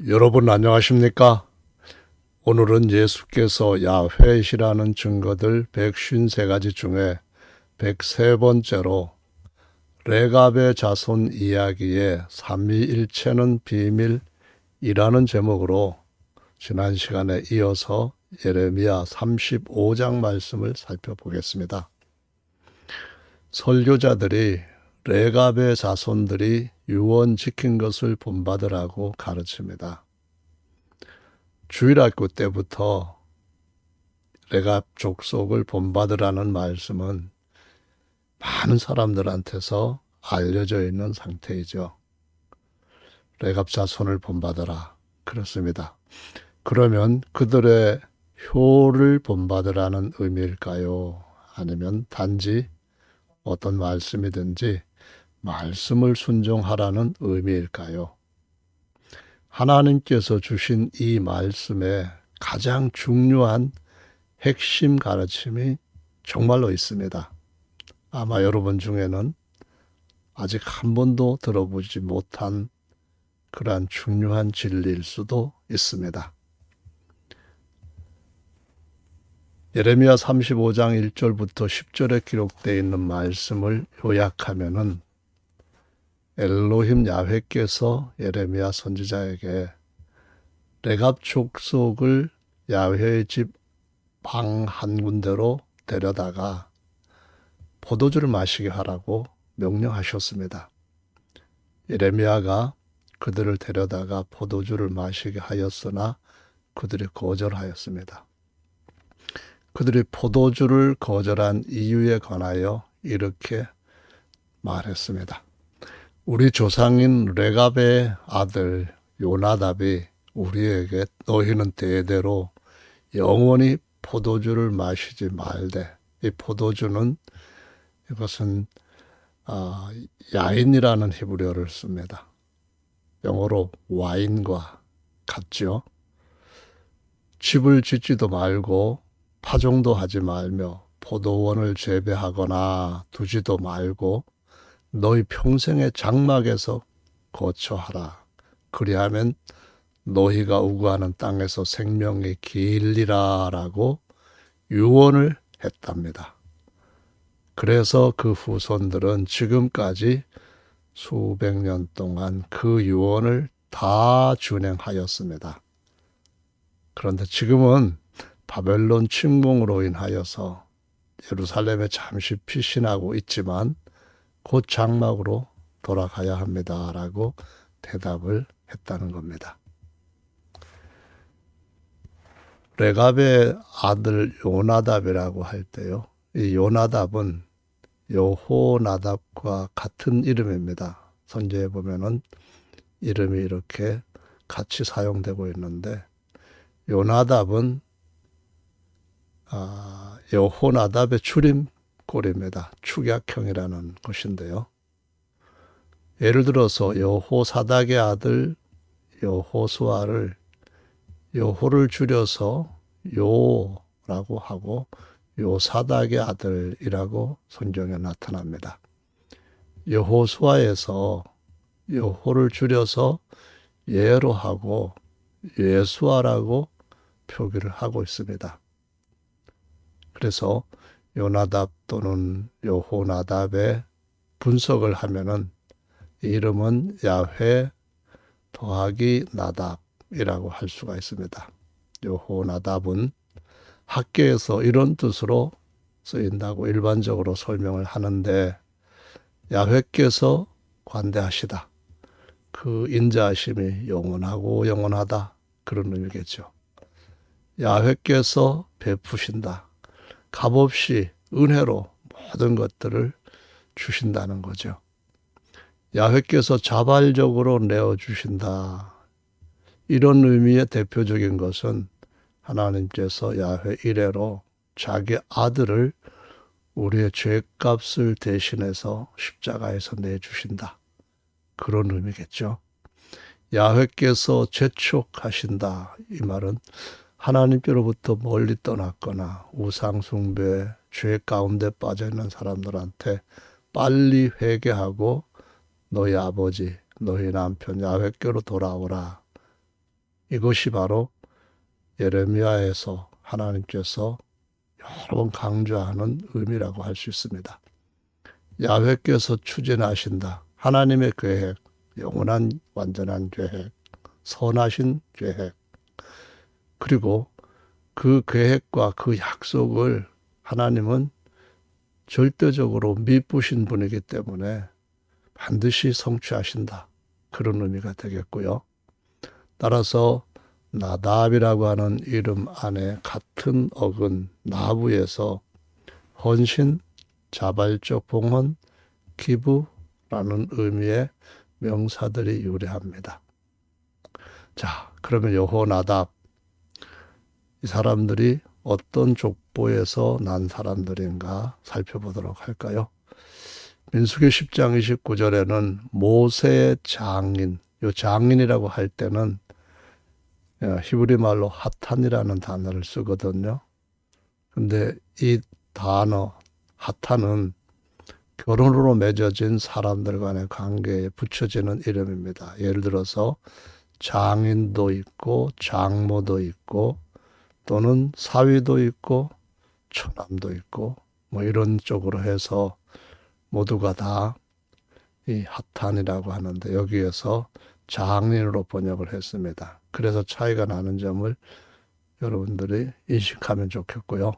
여러분 안녕하십니까? 오늘은 예수께서 야훼시라는 증거들 153가지 중에 103번째로 레갑의 자손 이야기의 삼위일체는 비밀이라는 제목으로 지난 시간에 이어서 예레미야 35장 말씀을 살펴보겠습니다. 설교자들이 레갑의 자손들이 유언 지킨 것을 본받으라고 가르칩니다. 주일학교 때부터 레갑 족속을 본받으라는 말씀은 많은 사람들한테서 알려져 있는 상태이죠. 레갑 자손을 본받으라. 그렇습니다. 그러면 그들의 효를 본받으라는 의미일까요? 아니면 단지 어떤 말씀이든지 말씀을 순종하라는 의미일까요? 하나님께서 주신 이 말씀에 가장 중요한 핵심 가르침이 정말로 있습니다. 아마 여러분 중에는 아직 한 번도 들어보지 못한 그러한 중요한 진리일 수도 있습니다. 예레미야 35장 1절부터 10절에 기록되어 있는 말씀을 요약하면은 엘로힘 야훼께서 예레미야 선지자에게 레갑 족속을 야훼의 집 방 한 군데로 데려다가 포도주를 마시게 하라고 명령하셨습니다. 예레미야가 그들을 데려다가 포도주를 마시게 하였으나 그들이 거절하였습니다. 그들이 포도주를 거절한 이유에 관하여 이렇게 말했습니다. 우리 조상인 레갑의 아들 요나답이 우리에게 너희는 대대로 영원히 포도주를 마시지 말되, 이 포도주는 이것은 야인이라는 히브리어를 씁니다. 영어로 와인과 같죠. 집을 짓지도 말고 파종도 하지 말며 포도원을 재배하거나 두지도 말고 너희 평생의 장막에서 거처하라. 그리하면 너희가 우구하는 땅에서 생명이 길리라 라고 유언을 했답니다. 그래서 그 후손들은 지금까지 수백 년 동안 그 유언을 다 준행하였습니다. 그런데 지금은 바벨론 침공으로 인하여서 예루살렘에 잠시 피신하고 있지만 곧 장막으로 돌아가야 합니다. 라고 대답을 했다는 겁니다. 레갑의 아들 요나답이라고 할 때요. 이 요나답은 여호나답과 같은 이름입니다. 선지에 보면은 이름이 이렇게 같이 사용되고 있는데 요나답은 여호나답의 줄임꼴입니다. 축약형이라는 것인데요. 예를 들어서 여호사닥의 아들 여호수아를 여호를 줄여서 요라고 하고 요사닥의 아들이라고 성경에 나타납니다. 여호수아에서 여호를 줄여서 예로 하고 예수아라고 표기를 하고 있습니다. 그래서 요나답 또는 여호나답의 분석을 하면은 이름은 야훼 더하기 나답이라고 할 수가 있습니다. 여호나답은 학계에서 이런 뜻으로 쓰인다고 일반적으로 설명을 하는데 야훼께서 관대하시다. 그 인자하심이 영원하고 영원하다. 그런 의미겠죠. 야훼께서 베푸신다. 값없이 은혜로 모든 것들을 주신다는 거죠. 야훼께서 자발적으로 내어주신다. 이런 의미의 대표적인 것은 하나님께서 야훼 이래로 자기 아들을 우리의 죄값을 대신해서 십자가에서 내주신다. 그런 의미겠죠. 야훼께서 재촉하신다. 이 말은 하나님께로부터 멀리 떠났거나 우상 숭배, 죄 가운데 빠져있는 사람들한테 빨리 회개하고 너희 아버지, 너희 남편 야훼께로 돌아오라. 이것이 바로 예레미야에서 하나님께서 여러 번 강조하는 의미라고 할 수 있습니다. 야훼께서 추진하신다. 하나님의 계획, 영원한 완전한 계획, 선하신 계획, 그리고 그 계획과 그 약속을 하나님은 절대적으로 미쁘신 분이기 때문에 반드시 성취하신다. 그런 의미가 되겠고요. 따라서 나답이라고 하는 이름 안에 같은 어근 나부에서 헌신, 자발적 봉헌, 기부라는 의미의 명사들이 유래합니다. 자, 그러면 여호나답, 이 사람들이 어떤 족보에서 난 사람들인가 살펴보도록 할까요? 민수기 10장 29절에는 모세의 장인, 이 장인이라고 할 때는 히브리 말로 하탄이라는 단어를 쓰거든요. 근데 이 단어 하탄은 결혼으로 맺어진 사람들 간의 관계에 붙여지는 이름입니다. 예를 들어서 장인도 있고 장모도 있고 또는 사위도 있고 처남도 있고 뭐 이런 쪽으로 해서 모두가 다 이 하탄이라고 하는데 여기에서 장인으로 번역을 했습니다. 그래서 차이가 나는 점을 여러분들이 인식하면 좋겠고요.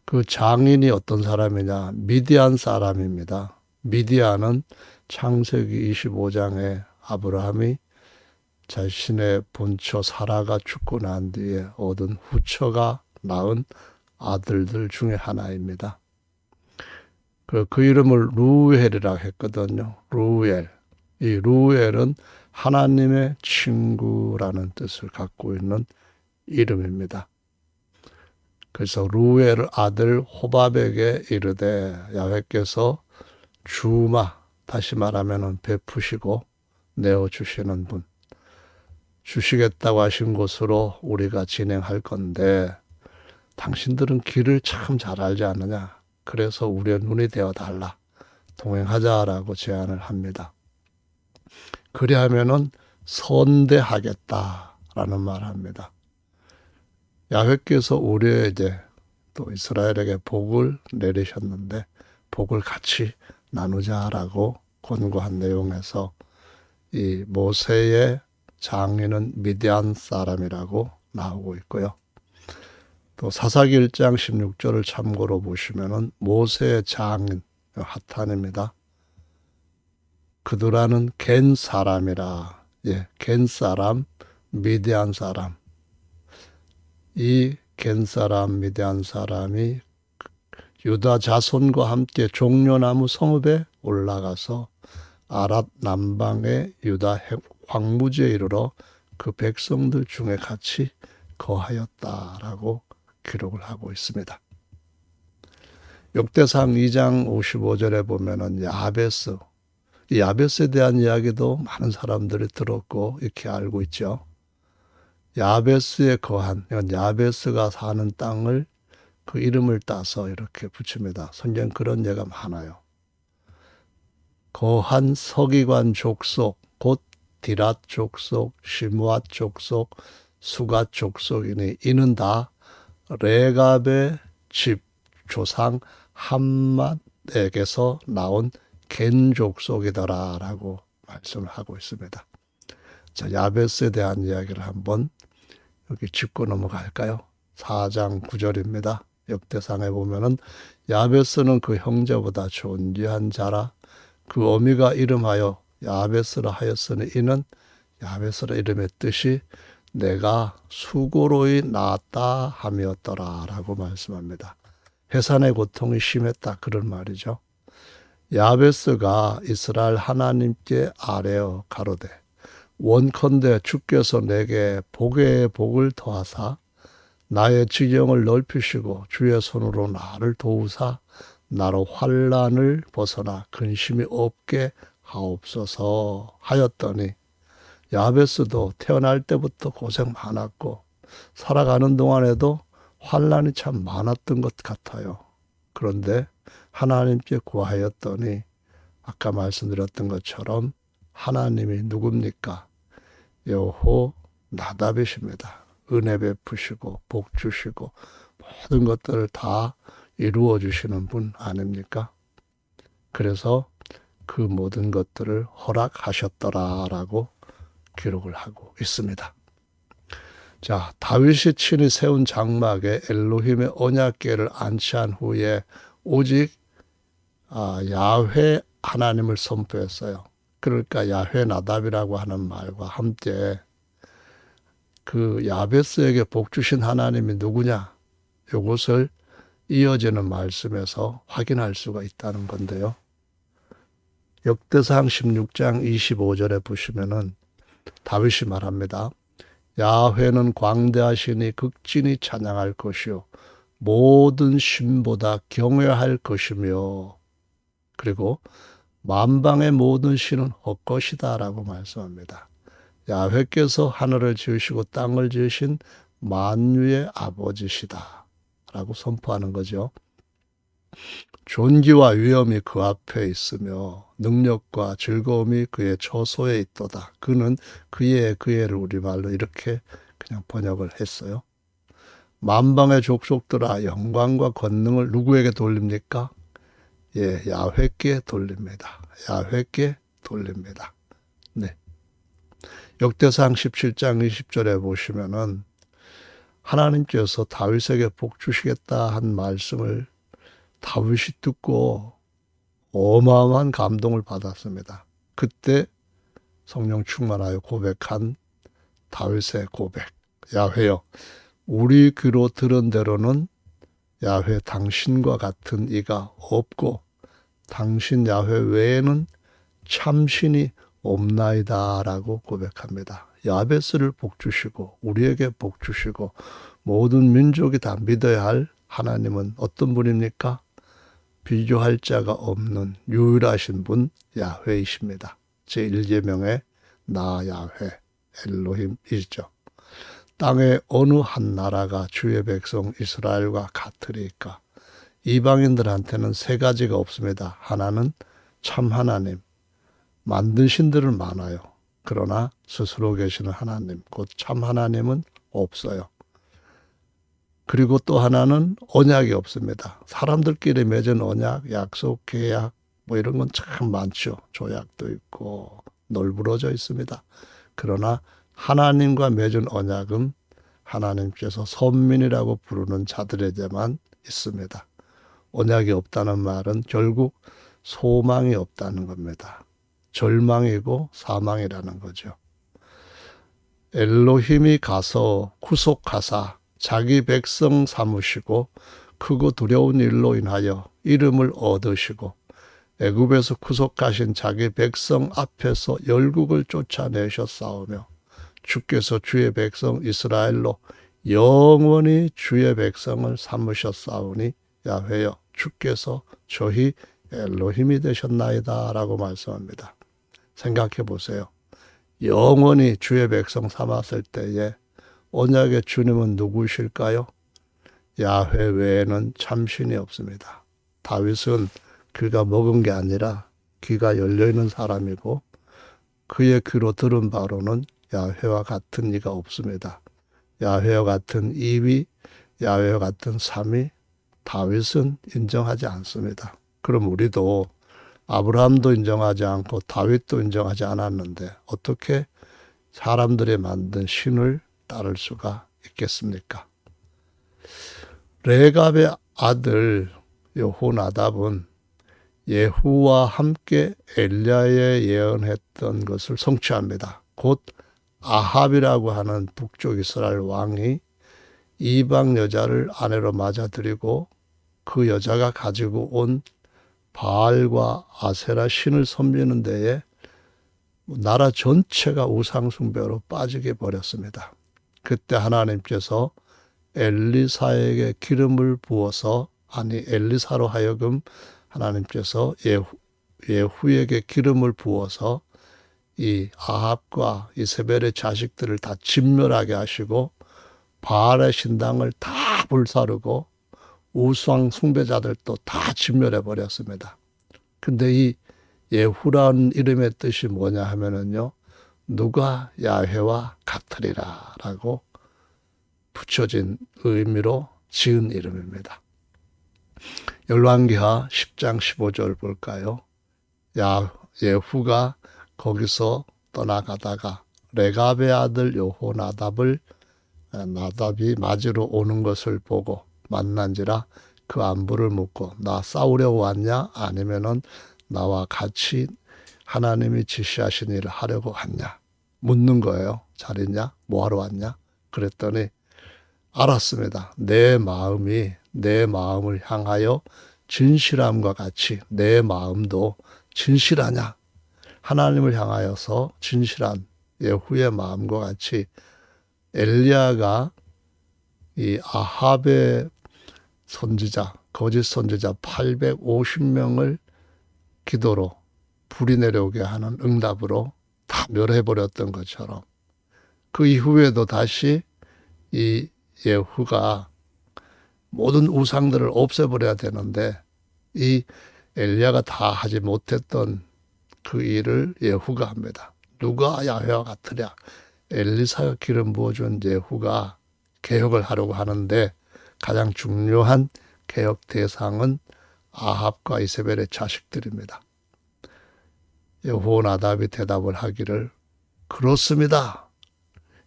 그 장인이 어떤 사람이냐? 미디안 사람입니다. 미디안은 창세기 25장에 아브라함이 자신의 본처 사라가 죽고 난 뒤에 얻은 후처가 낳은 아들들 중에 하나입니다. 그 이름을 루엘이라고 했거든요. 루엘. 이 루엘은 하나님의 친구라는 뜻을 갖고 있는 이름입니다. 그래서 루엘 아들 호밥에게 이르되 야훼께서 주마, 다시 말하면 베푸시고 내어주시는 분, 주시겠다고 하신 곳으로 우리가 진행할 건데 당신들은 길을 참 잘 알지 않느냐. 그래서 우리의 눈이 되어달라. 동행하자라고 제안을 합니다. 그리하면은 선대하겠다라는 말을 합니다. 야훼께서 우리의 이제 또 이스라엘에게 복을 내리셨는데 복을 같이 나누자라고 권고한 내용에서 이 모세의 장인은 미디안 사람이라고 나오고 있고요. 또 사사기 1장 16절을 참고로 보시면은 모세의 장인 하탄입니다. 그들아는 겐 사람이라. 겐 사람, 미디안 사람. 이 겐 사람, 미디안 사람이 유다 자손과 함께 종려나무 성읍에 올라가서 아랏 남방의 유다 황무지에 이르러 그 백성들 중에 같이 거하였다라고 기록을 하고 있습니다. 역대상 2장 55절에 보면은 야베스, 이 야베스에 대한 이야기도 많은 사람들이 들었고 이렇게 알고 있죠. 야베스에 거한, 야베스가 사는 땅을 그 이름을 따서 이렇게 붙입니다. 성경 그런 예가 많아요. 거한 서기관 족속, 곧 디랏 족속, 시므앗 족속, 수갓 족속이니 이는 다 레갑의 집 조상 함맛에게서 나온 겐 족속이더라라고 말씀을 하고 있습니다. 자, 야베스에 대한 이야기를 한번 여기 짚고 넘어갈까요? 4장 9절입니다. 역대상에 보면은 야베스는 그 형제보다 존귀한 자라 그 어미가 이름하여 야베스라 하였으니 이는 야베스라 이름의 뜻이 내가 수고로이 낳았다 함이었더라라고 말씀합니다. 해산의 고통이 심했다 그런 말이죠. 야베스가 이스라엘 하나님께 아뢰어 가로되 원컨대 주께서 내게 복의 복을 더하사 나의 지경을 넓히시고 주의 손으로 나를 도우사 나로 환난을 벗어나 근심이 없게 하옵소서 하였더니 야베스도 태어날 때부터 고생 많았고 살아가는 동안에도 환난이 참 많았던 것 같아요. 그런데 하나님께 구하였더니 아까 말씀드렸던 것처럼 하나님이 누굽니까? 여호와 나답이십니다. 은혜 베푸시고 복 주시고 모든 것들을 다 이루어 주시는 분 아닙니까? 그래서 그 모든 것들을 허락하셨더라라고 기록을 하고 있습니다. 자, 다윗이 친히 세운 장막에 엘로힘의 언약궤를 안치한 후에 오직 야훼 하나님을 선포했어요. 그러니까 야훼 나답이라고 하는 말과 함께 그 야베스에게 복 주신 하나님이 누구냐? 이것을 이어지는 말씀에서 확인할 수가 있다는 건데요. 역대상 16장 25절에 보시면은 다윗이 말합니다. 야훼는 광대하시니 극진히 찬양할 것이요 모든 신보다 경외할 것이며 그리고 만방의 모든 신은 헛것이다 라고 말씀합니다. 야훼께서 하늘을 지으시고 땅을 지으신 만유의 아버지시다 라고 선포하는 거죠. 존귀와 위엄이 그 앞에 있으며 능력과 즐거움이 그의 처소에 있도다. 그는 그의 우리말로 이렇게 그냥 번역을 했어요. 만방의 족속들아 영광과 권능을 누구에게 돌립니까? 예, 야훼께 돌립니다. 야훼께 돌립니다. 네. 역대상 17장 20절에 보시면은 하나님께서 다윗에게 복 주시겠다 한 말씀을 다윗이 듣고 어마어마한 감동을 받았습니다. 그때 성령 충만하여 고백한 다윗의 고백. 야훼여, 우리 귀로 들은 대로는 야훼 당신과 같은 이가 없고 당신 야훼 외에는 참신이 없나이다 라고 고백합니다. 야베스를 복주시고 우리에게 복주시고 모든 민족이 다 믿어야 할 하나님은 어떤 분입니까? 비교할 자가 없는 유일하신 분 야훼이십니다. 제1계명의 나 야훼 엘로힘이죠. 땅의 어느 한 나라가 주의 백성 이스라엘과 같으리까? 이방인들한테는 세 가지가 없습니다. 하나는 참 하나님, 만든 신들은 많아요. 그러나 스스로 계시는 하나님, 곧 참 하나님은 없어요. 그리고 또 하나는 언약이 없습니다. 사람들끼리 맺은 언약, 약속, 계약 뭐 이런 건 참 많죠. 조약도 있고 널브러져 있습니다. 그러나 하나님과 맺은 언약은 하나님께서 선민이라고 부르는 자들에게만 있습니다. 언약이 없다는 말은 결국 소망이 없다는 겁니다. 절망이고 사망이라는 거죠. 엘로힘이 가서 구속하사 자기 백성 삼으시고 크고 두려운 일로 인하여 이름을 얻으시고 애굽에서 구속하신 자기 백성 앞에서 열국을 쫓아내셨사오며 주께서 주의 백성 이스라엘로 영원히 주의 백성을 삼으셨사오니 야훼여 주께서 저희 엘로힘이 되셨나이다 라고 말씀합니다. 생각해 보세요. 영원히 주의 백성 삼았을 때에 언약의 주님은 누구실까요? 야훼 외에는 참신이 없습니다. 다윗은 귀가 먹은 게 아니라 귀가 열려있는 사람이고 그의 귀로 들은 바로는 야훼와 같은 이가 없습니다. 야훼와 같은 2위, 야훼와 같은 3위 다윗은 인정하지 않습니다. 그럼 우리도 아브라함도 인정하지 않고 다윗도 인정하지 않았는데 어떻게 사람들이 만든 신을 따를 수가 있겠습니까? 레갑의 아들 여호나답은 예후와 함께 엘리야에 예언했던 것을 성취합니다. 곧 아합이라고 하는 북쪽 이스라엘 왕이 이방 여자를 아내로 맞아들이고 그 여자가 가지고 온 바알과 아세라 신을 섬기는 데에 나라 전체가 우상 숭배로 빠지게 버렸습니다. 그때 하나님께서 엘리사에게 기름을 부어서 엘리사로 하여금 하나님께서 예후에게 기름을 부어서 이 아합과 이세벨의 자식들을 다 진멸하게 하시고 바알의 신당을 다 불사르고 우상 숭배자들도 다 진멸해 버렸습니다. 근데 이 예후라는 이름의 뜻이 뭐냐 하면은요, 누가 야훼와 같으리라 라고 붙여진 의미로 지은 이름입니다. 열왕기하 10장 15절 볼까요? 예후가 거기서 떠나가다가 레갑의 아들 여호나답이 맞으러 오는 것을 보고 만난지라 그 안부를 묻고 나 싸우려고 왔냐 아니면은 나와 같이 하나님이 지시하신 일을 하려고 왔냐 묻는 거예요. 잘 있냐? 뭐하러 왔냐? 그랬더니 알았습니다. 내 마음을 향하여 진실함과 같이 내 마음도 진실하냐? 하나님을 향하여서 진실한 예후의 마음과 같이 엘리야가 이 아합의 선지자, 거짓 선지자 850명을 기도로 불이 내려오게 하는 응답으로 다 멸해버렸던 것처럼 그 이후에도 다시 이 예후가 모든 우상들을 없애버려야 되는데 이 엘리야가 다 하지 못했던 그 일을 예후가 합니다. 누가 야훼와 같으랴? 엘리사가 기름 부어준 예후가 개혁을 하려고 하는데 가장 중요한 개혁 대상은 아합과 이세벨의 자식들입니다. 여호나답이 대답을 하기를 그렇습니다.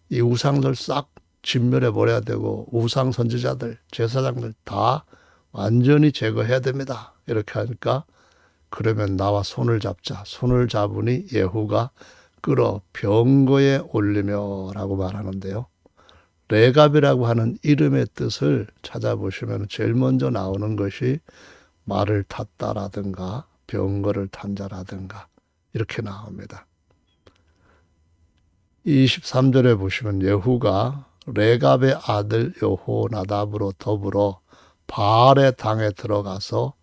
이 우상들 싹 진멸해 버려야 되고 우상 선지자들, 제사장들 다 완전히 제거해야 됩니다. 이렇게 하니까 그러면 나와 손을 잡자. 손을 잡으니 예후가 끌어 병거에 올리며 라고 말하는데요. 레갑이라고 하는 이름의 뜻을 찾아보시면 제일 먼저 나오는 것이 말을 탔다라든가 병거를 탄 자라든가 이렇게 나옵니다. 23절에 보시면 예후가 레갑의 아들 여호나답으로 더불어 바알의 당에 들어가서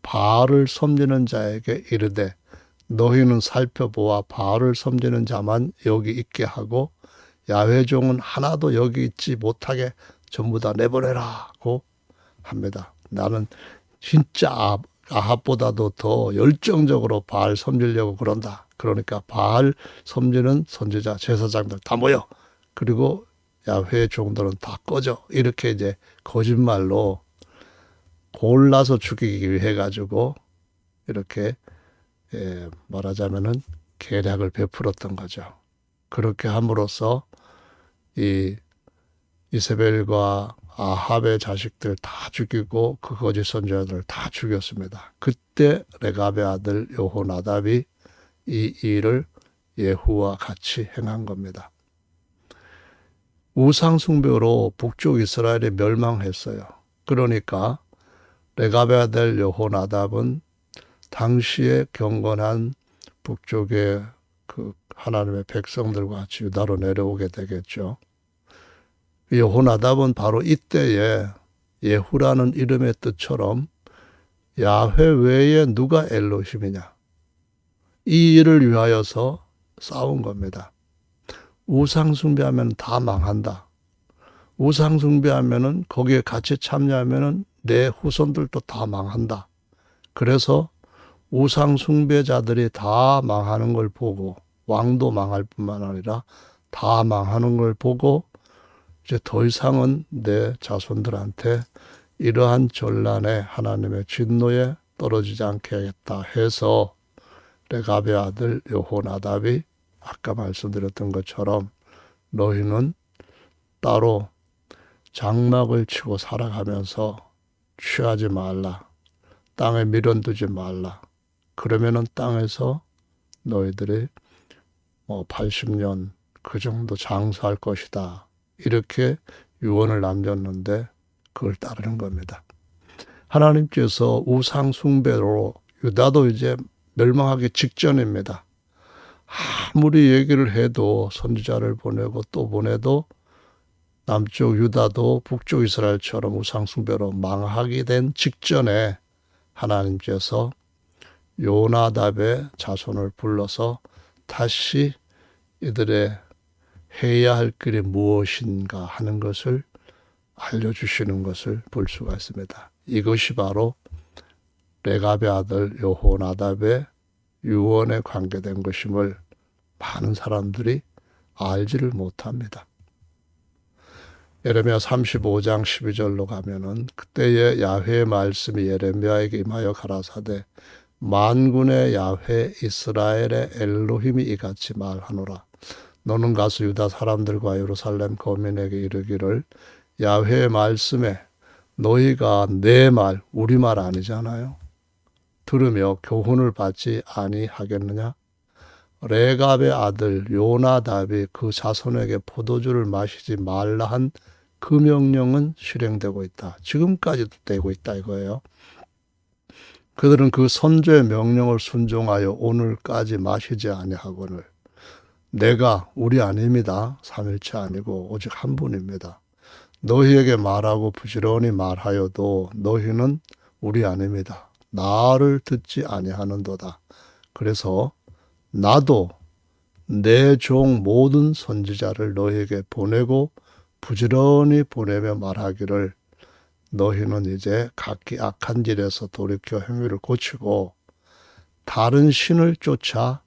바알을 섬기는 자에게 이르되 너희는 살펴보아 바알을 섬기는 자만 여기 있게 하고 야훼 종은 하나도 여기 있지 못하게 전부 다 내보내라고 합니다. 나는 진짜 아합보다도 더 열정적으로 바알 섬기려고 그런다. 그러니까 바알 섬기는 선지자, 제사장들 다 모여. 그리고 야훼 종들은 다 꺼져. 이렇게 이제 거짓말로 골라서 죽이기 위해 가지고 이렇게 말하자면은 계략을 베풀었던 거죠. 그렇게 함으로써 이 이세벨과 아합의 자식들 다 죽이고 그 거짓 선지자들 다 죽였습니다. 그때 레갑의 아들 여호나답이 이 일을 예후와 같이 행한 겁니다. 우상 숭배로 북쪽 이스라엘이 멸망했어요. 그러니까 레갑의 아들 여호나답은 당시에 경건한 북쪽의 그 하나님의 백성들과 같이 유다로 내려오게 되겠죠. 여호나답은 바로 이때에 예후라는 이름의 뜻처럼 야훼 외에 누가 엘로힘이냐 이 일을 위하여서 싸운 겁니다. 우상 숭배하면 다 망한다. 우상 숭배하면은 거기에 같이 참여하면은 내 후손들도 다 망한다. 그래서 우상 숭배자들이 다 망하는 걸 보고 왕도 망할 뿐만 아니라 다 망하는 걸 보고 이제 더 이상은 내 자손들한테 이러한 전란에 하나님의 진노에 떨어지지 않게 하겠다 해서 레갑의 아들 여호나답이 아까 말씀드렸던 것처럼 너희는 따로 장막을 치고 살아가면서 취하지 말라. 땅에 미련두지 말라. 그러면은 땅에서 너희들이 80년 그 정도 장수할 것이다. 이렇게 유언을 남겼는데 그걸 따르는 겁니다. 하나님께서 우상 숭배로 유다도 이제 멸망하기 직전입니다. 아무리 얘기를 해도 선지자를 보내고 또 보내도 남쪽 유다도 북쪽 이스라엘처럼 우상 숭배로 망하게 된 직전에 하나님께서 요나답의 자손을 불러서 다시 이들의 해야 할 길이 무엇인가 하는 것을 알려주시는 것을 볼 수가 있습니다. 이것이 바로 레갑의 아들 여호나답의 유언에 관계된 것임을 많은 사람들이 알지를 못합니다. 예레미야 35장 12절로 가면은 그때에 야훼의 말씀이 예레미야에게 임하여 가라사대 만군의 야훼 이스라엘의 엘로힘이 이같이 말하노라. 너는 가서 유다 사람들과 예루살렘 거민에게 이르기를 야훼의 말씀에 너희가 내 말, 우리 말 아니잖아요. 들으며 교훈을 받지 아니하겠느냐? 레갑의 아들 요나답이 그 자손에게 포도주를 마시지 말라 한 그 명령은 실행되고 있다. 지금까지도 되고 있다 이거예요. 그들은 그 선조의 명령을 순종하여 오늘까지 마시지 아니하거늘 내가 우리 아닙니다. 삼일체 아니고 오직 한 분입니다. 너희에게 말하고 부지런히 말하여도 너희는 우리 아닙니다. 나를 듣지 아니하는도다. 그래서 나도 내 종 모든 선지자를 너희에게 보내고 부지런히 보내며 말하기를 너희는 이제 각기 악한 길에서 돌이켜 행위를 고치고 다른 신을 쫓아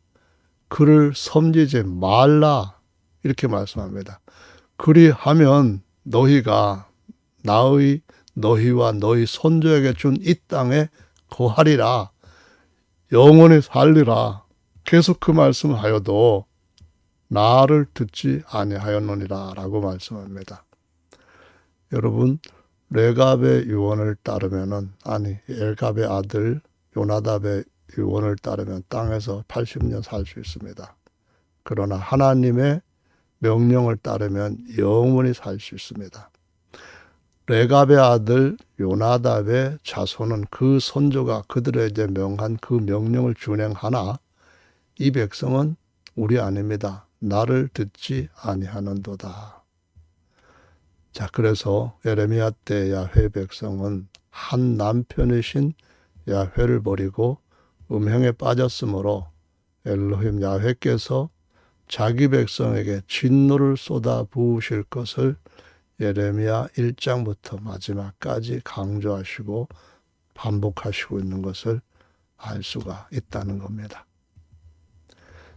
그를 섬기지 말라 이렇게 말씀합니다. 그리하면 너희가 너희와 너희 손조에게 준 이 땅에 거하리라 영원히 살리라. 계속 그 말씀을 하여도 나를 듣지 아니하였느니라 라고 말씀합니다. 여러분 레갑의 유언을 따르면은 엘갑의 아들 요나답의 유언을 따르면 땅에서 80년 살 수 있습니다. 그러나 하나님의 명령을 따르면 영원히 살 수 있습니다. 레갑의 아들 요나답의 자손은 그 선조가 그들에게 명한 그 명령을 준행하나 이 백성은 우리 아닙니다. 나를 듣지 아니하는도다. 자, 그래서 예레미야 때 야훼 백성은 한 남편이신 야훼를 버리고 음행에 빠졌으므로 엘로힘 야훼께서 자기 백성에게 진노를 쏟아 부으실 것을 예레미야 1장부터 마지막까지 강조하시고 반복하시고 있는 것을 알 수가 있다는 겁니다.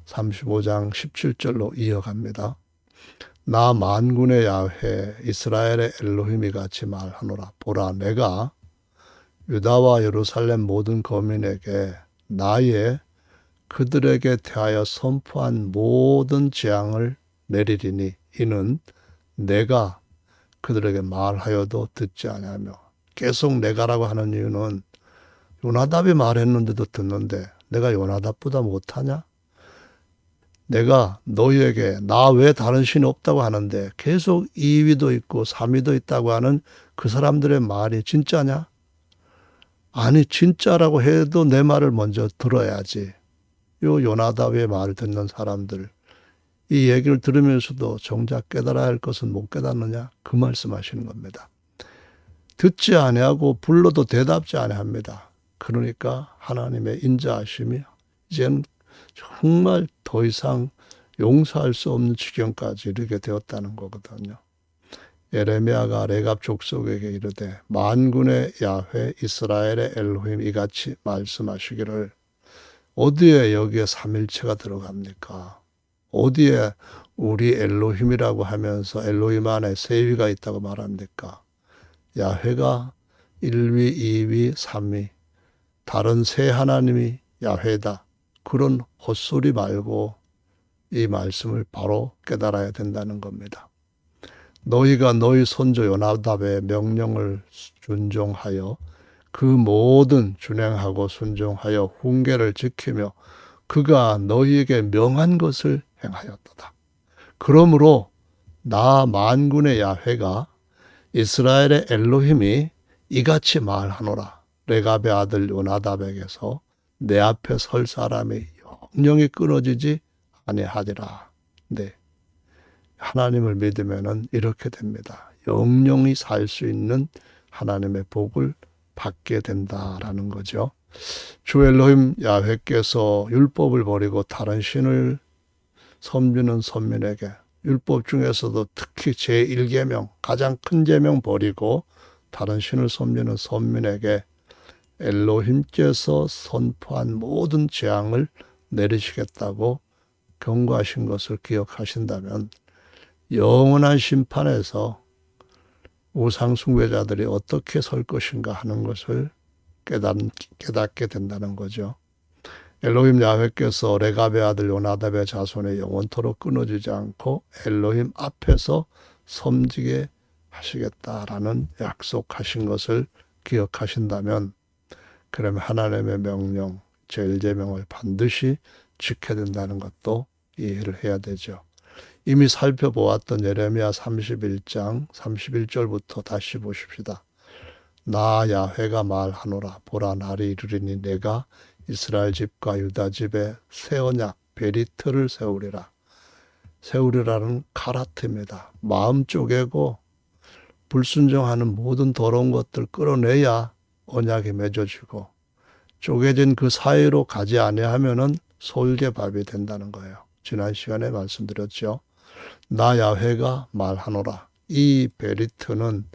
35장 17절로 이어갑니다. 나 만군의 야훼 이스라엘의 엘로힘이 같이 말하노라. 보라 내가 유다와 예루살렘 모든 거민에게 나의 그들에게 대하여 선포한 모든 재앙을 내리리니 이는 내가 그들에게 말하여도 듣지 아니하며 계속 내가라고 하는 이유는 요나답이 말했는데도 듣는데 내가 요나답보다 못하냐? 내가 너희에게 나 외에 다른 신이 없다고 하는데 계속 2위도 있고 3위도 있다고 하는 그 사람들의 말이 진짜냐? 아니 진짜라고 해도 내 말을 먼저 들어야지. 요 요나답의 말을 듣는 사람들 이 얘기를 들으면서도 정작 깨달아야 할 것은 못 깨닫느냐? 그 말씀하시는 겁니다. 듣지 아니하고 불러도 대답지 아니합니다. 그러니까 하나님의 인자하심이 이제는 정말 더 이상 용서할 수 없는 지경까지 이르게 되었다는 거거든요. 예레미야가 레갑 족속에게 이르되 만군의 야훼 이스라엘의 엘로힘 이같이 말씀하시기를 어디에 여기에 삼일체가 들어갑니까? 어디에 우리 엘로힘이라고 하면서 엘로힘 안에 세위가 있다고 말합니까? 야훼가 1위, 2위, 3위 다른 세 하나님이 야훼다. 그런 헛소리 말고 이 말씀을 바로 깨달아야 된다는 겁니다. 너희가 너희 선조 요나답의 명령을 순종하여 그 모든 준행하고 순종하여 훈계를 지키며 그가 너희에게 명한 것을 행하였도다. 그러므로 나 만군의 야훼가 이스라엘의 엘로힘이 이같이 말하노라. 레갑의 아들 요나답에게서 내 앞에 설 사람이 영영이 끊어지지 아니하리라. 네. 하나님을 믿으면은 이렇게 됩니다. 영영이 살 수 있는 하나님의 복을 받게 된다라는 거죠. 주 엘로힘 야훼께서 율법을 버리고 다른 신을 섬기는 선민에게 율법 중에서도 특히 제1계명 가장 큰 계명 버리고 다른 신을 섬기는 선민에게 엘로힘께서 선포한 모든 재앙을 내리시겠다고 경고하신 것을 기억하신다면 영원한 심판에서 우상 숭배자들이 어떻게 설 것인가 하는 것을 깨닫게 된다는 거죠. 엘로힘 야훼께서 레갑의 아들 요나답의 자손의 영원토록 끊어지지 않고 엘로힘 앞에서 섬지게 하시겠다라는 약속하신 것을 기억하신다면 그러면 하나님의 명령, 제1제명을 반드시 지켜야 된다는 것도 이해를 해야 되죠. 이미 살펴보았던 예레미야 31장 31절부터 다시 보십시다. 나 야훼가 말하노라. 보라 날이 이르리니 내가 이스라엘 집과 유다 집에 새 언약 베리트를 세우리라. 세우리라는 카라트입니다. 마음 쪼개고 불순종하는 모든 더러운 것들 끌어내야 언약이 맺어지고 쪼개진 그 사이로 가지 아니하면은 솔개밥이 된다는 거예요. 지난 시간에 말씀드렸죠. 나 야훼가 말하노라. 이 베리트는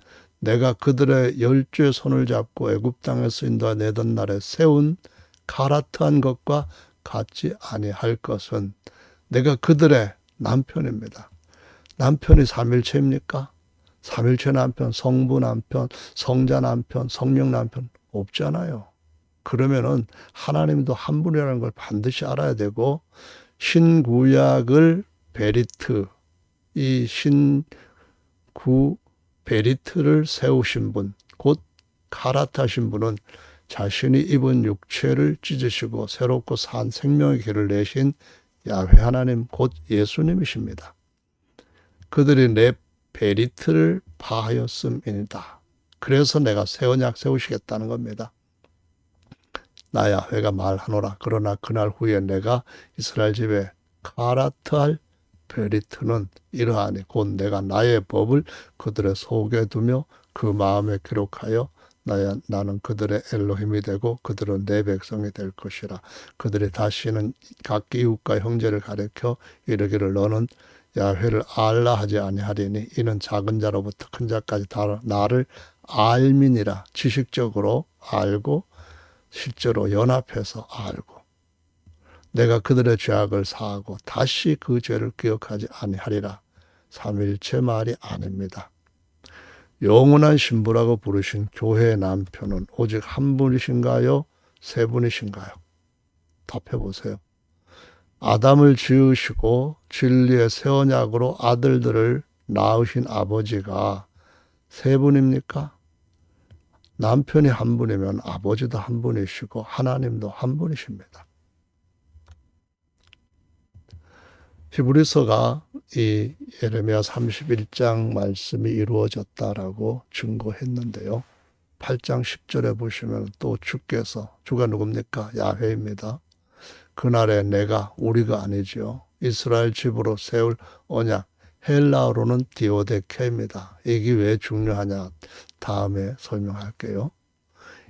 내가 그들의 열주의 손을 잡고 애굽 땅에서 인도내던 날에 세운 카라트한 것과 같지 아니할 것은 내가 그들의 남편입니다. 남편이 삼일체입니까? 삼일체 남편, 성부 남편, 성자 남편, 성령 남편 없잖아요. 그러면은 하나님도 한 분이라는 걸 반드시 알아야 되고 신구약을 베리트, 이 신구 베리트를 세우신 분, 곧 카라트하신 분은 자신이 입은 육체를 찢으시고 새롭고 산 생명의 길을 내신 야훼 하나님 곧 예수님이십니다. 그들이 내 베리트를 파하였음이다. 그래서 내가 새 언약 세우시겠다는 겁니다. 나 야훼가 말하노라. 그러나 그날 후에 내가 이스라엘 집에 카라트할 베리트는 이러하니 곧 내가 나의 법을 그들의 속에 두며 그 마음에 기록하여 나는 그들의 엘로힘이 되고 그들은 내 백성이 될 것이라. 그들이 다시는 각 이웃과 형제를 가리켜 이르기를 너는 야훼를 알라 하지 아니하리니 이는 작은 자로부터 큰 자까지 다 나를 알민이라. 지식적으로 알고 실제로 연합해서 알고 내가 그들의 죄악을 사하고 다시 그 죄를 기억하지 아니하리라. 삼일체 말이 아닙니다. 영원한 신부라고 부르신 교회의 남편은 오직 한 분이신가요? 세 분이신가요? 답해보세요. 아담을 지으시고 진리의 새 언약으로 아들들을 낳으신 아버지가 세 분입니까? 남편이 한 분이면 아버지도 한 분이시고 하나님도 한 분이십니다. 히브리서가 이 예레미야 31장 말씀이 이루어졌다라고 증거했는데요. 8장 10절에 보시면 또 주께서, 주가 누굽니까? 야훼입니다. 그날에 내가, 우리가 아니죠. 이스라엘 집으로 세울 언약, 헬라어로는 디오데케입니다. 이게 왜 중요하냐? 다음에 설명할게요.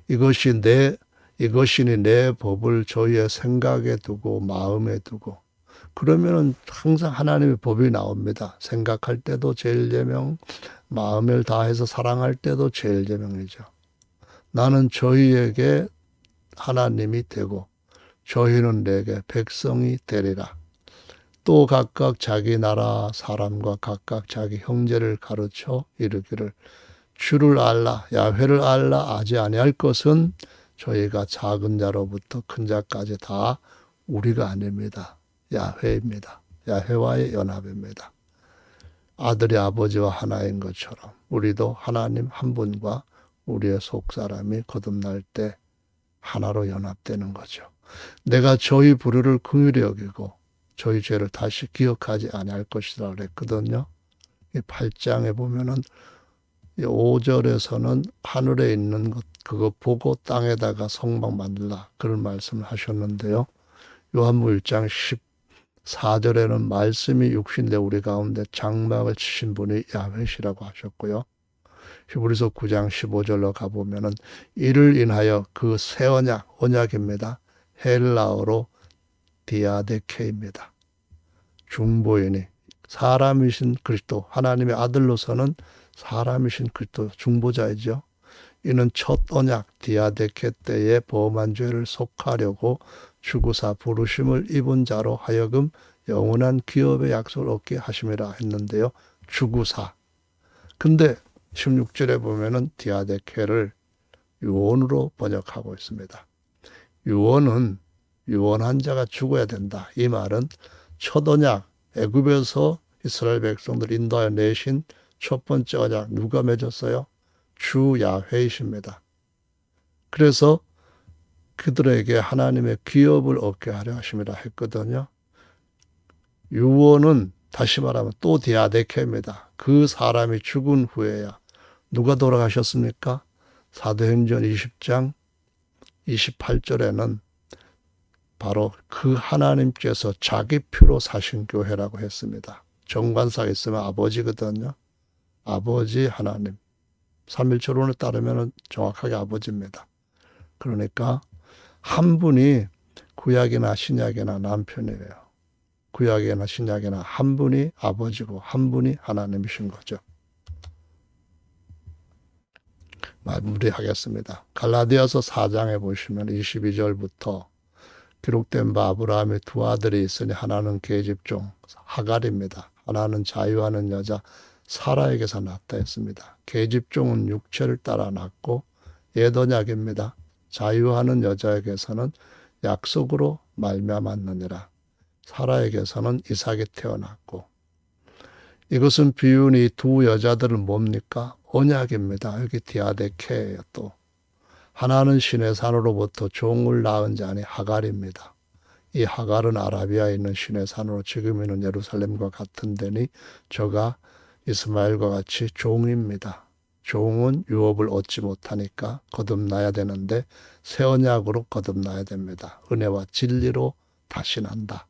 이것이니 내 법을 저희의 생각에 두고 마음에 두고 그러면은 항상 하나님의 법이 나옵니다. 생각할 때도 제1제명, 마음을 다해서 사랑할 때도 제1제명이죠. 나는 저희에게 하나님이 되고 저희는 내게 백성이 되리라. 또 각각 자기 나라 사람과 각각 자기 형제를 가르쳐 이르기를 주를 알라, 야훼를 알라 하지 아니할 것은 저희가 작은 자로부터 큰 자까지 다 우리가 아닙니다. 야훼입니다. 야훼와의 연합입니다. 아들이 아버지와 하나인 것처럼 우리도 하나님 한 분과 우리의 속사람이 거듭날 때 하나로 연합되는 거죠. 내가 저희 불의를 긍휼히 여기고 저희 죄를 다시 기억하지 아니할 것이라 그랬거든요. 이 8장에 보면은 5절에서는 하늘에 있는 것 그거 보고 땅에다가 성막 만들라 그런 말씀을 하셨는데요. 요한복음 1장 14절에는 말씀이 육신되 우리 가운데 장막을 치신 분이 야훼시라고 하셨고요. 히브리서 9장 15절로 가보면은 이를 인하여 그 새 언약입니다. 헬라어로 디아데케입니다. 중보인이 사람이신 그리스도 하나님의 아들로서는 사람이신 그리스도 중보자이죠. 이는 첫 언약 디아데케 때에 범한 죄를 속하려고 주구사 부르심을 입은 자로 하여금 영원한 기업의 약속을 얻게 하심이라 했는데요. 주구사. 근데 16절에 보면은 디아데케를 유언으로 번역하고 있습니다. 유언은 유언한 자가 죽어야 된다. 이 말은 첫 언약, 애굽에서 이스라엘 백성들 인도하여 내신 첫 번째 언약 누가 맺었어요? 주 야훼이십니다. 그래서 그들에게 하나님의 기업을 얻게 하려 하심이라 했거든요. 유언은 다시 말하면 또 디아데케입니다. 그 사람이 죽은 후에야 누가 돌아가셨습니까? 사도행전 20장 28절에는 바로 그 하나님께서 자기 피로 사신 교회라고 했습니다. 정관사가 있으면 아버지거든요. 아버지 하나님. 삼일초론에 따르면 정확하게 아버지입니다. 그러니까 한 분이 구약이나 신약이나 남편이에요. 구약이나 신약이나 한 분이 아버지고 한 분이 하나님이신 거죠. 마무리하겠습니다. 갈라디아서 4장에 보시면 22절부터 기록된 바 아브라함의 두 아들이 있으니 하나는 계집종 하갈입니다. 하나는 자유하는 여자 사라에게서 낳았다 했습니다. 계집종은 육체를 따라 낳고 옛 언약입니다. 자유하는 여자에게서는 약속으로 말미암았느니라. 사라에게서는 이삭이 태어났고 이것은 비유니 두 여자들은 뭡니까? 언약입니다. 여기 디아데케예요. 또 하나는 시내 산으로부터 종을 낳은 자니 하갈입니다. 이 하갈은 아라비아에 있는 시내 산으로 지금 있는 예루살렘과 같은 데니 저가 이스마엘과 같이 종입니다. 종은 유업을 얻지 못하니까 거듭나야 되는데 새 언약으로 거듭나야 됩니다. 은혜와 진리로 다시 난다.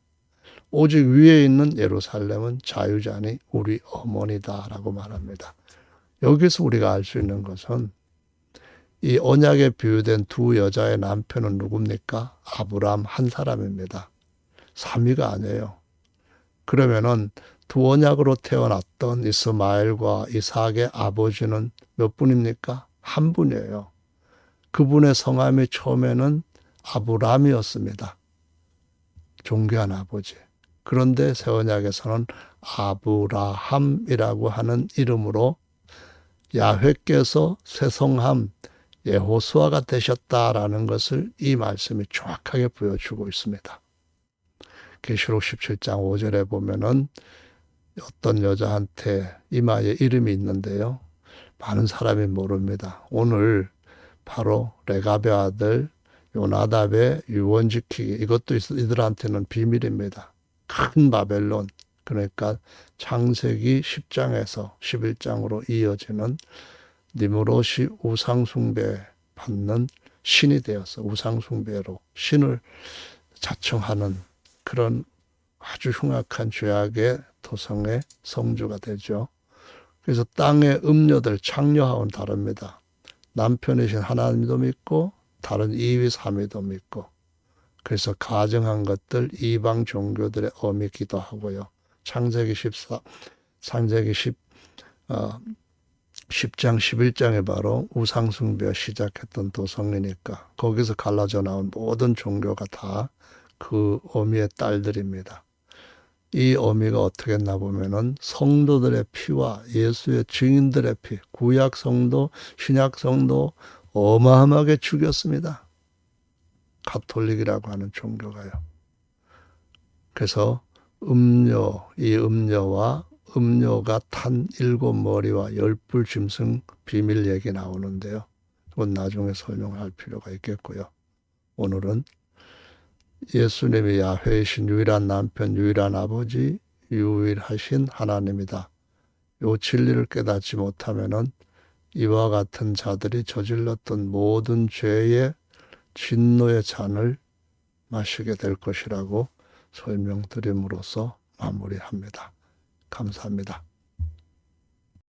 오직 위에 있는 예루살렘은 자유자니 우리 어머니다라고 말합니다. 여기서 우리가 알 수 있는 것은 이 언약에 비유된 두 여자의 남편은 누굽니까? 아브라함 한 사람입니다. 3위가 아니에요. 그러면은 두 언약으로 태어났던 이스마엘과 이삭의 아버지는 몇 분입니까? 한 분이에요. 그분의 성함이 처음에는 아브람이었습니다. 존귀한 아버지. 그런데 새 언약에서는 아브라함이라고 하는 이름으로 야훼께서 새 성함 여호수아가 되셨다라는 것을 이 말씀이 정확하게 보여주고 있습니다. 계시록 17장 5절에 보면은 어떤 여자한테 이마에 이름이 있는데요. 많은 사람이 모릅니다. 오늘 바로 레갑의 아들 요나답의 유언 지키기, 이것도 이들한테는 비밀입니다. 큰 바벨론, 그러니까 창세기 10장에서 11장으로 이어지는 니므롯이 우상숭배 받는 신이 되어서 우상숭배로 신을 자청하는 그런 아주 흉악한 죄악의 도성의 성주가 되죠. 그래서 땅의 음녀들, 창녀하고는 다릅니다. 남편이신 하나님도 믿고 다른 2위, 3위도 믿고, 그래서 가정한 것들 이방 종교들의 어미기도 하고요. 창세기 10장 11장에 바로 우상숭배가 시작했던 도성이니까 거기서 갈라져 나온 모든 종교가 다 그 어미의 딸들입니다. 이 어미가 어떻게 했나 보면은 성도들의 피와 예수의 증인들의 피, 구약 성도, 신약 성도 어마어마하게 죽였습니다. 가톨릭이라고 하는 종교가요. 그래서 이 음녀와 음녀가 탄 7머리와 10뿔 짐승 비밀 얘기 나오는데요. 그건 나중에 설명할 필요가 있겠고요. 오늘은 예수님이 야훼이신 유일한 남편, 유일한 아버지, 유일하신 하나님이다. 이 진리를 깨닫지 못하면은 이와 같은 자들이 저질렀던 모든 죄의 진노의 잔을 마시게 될 것이라고 설명드림으로써 마무리합니다. 감사합니다.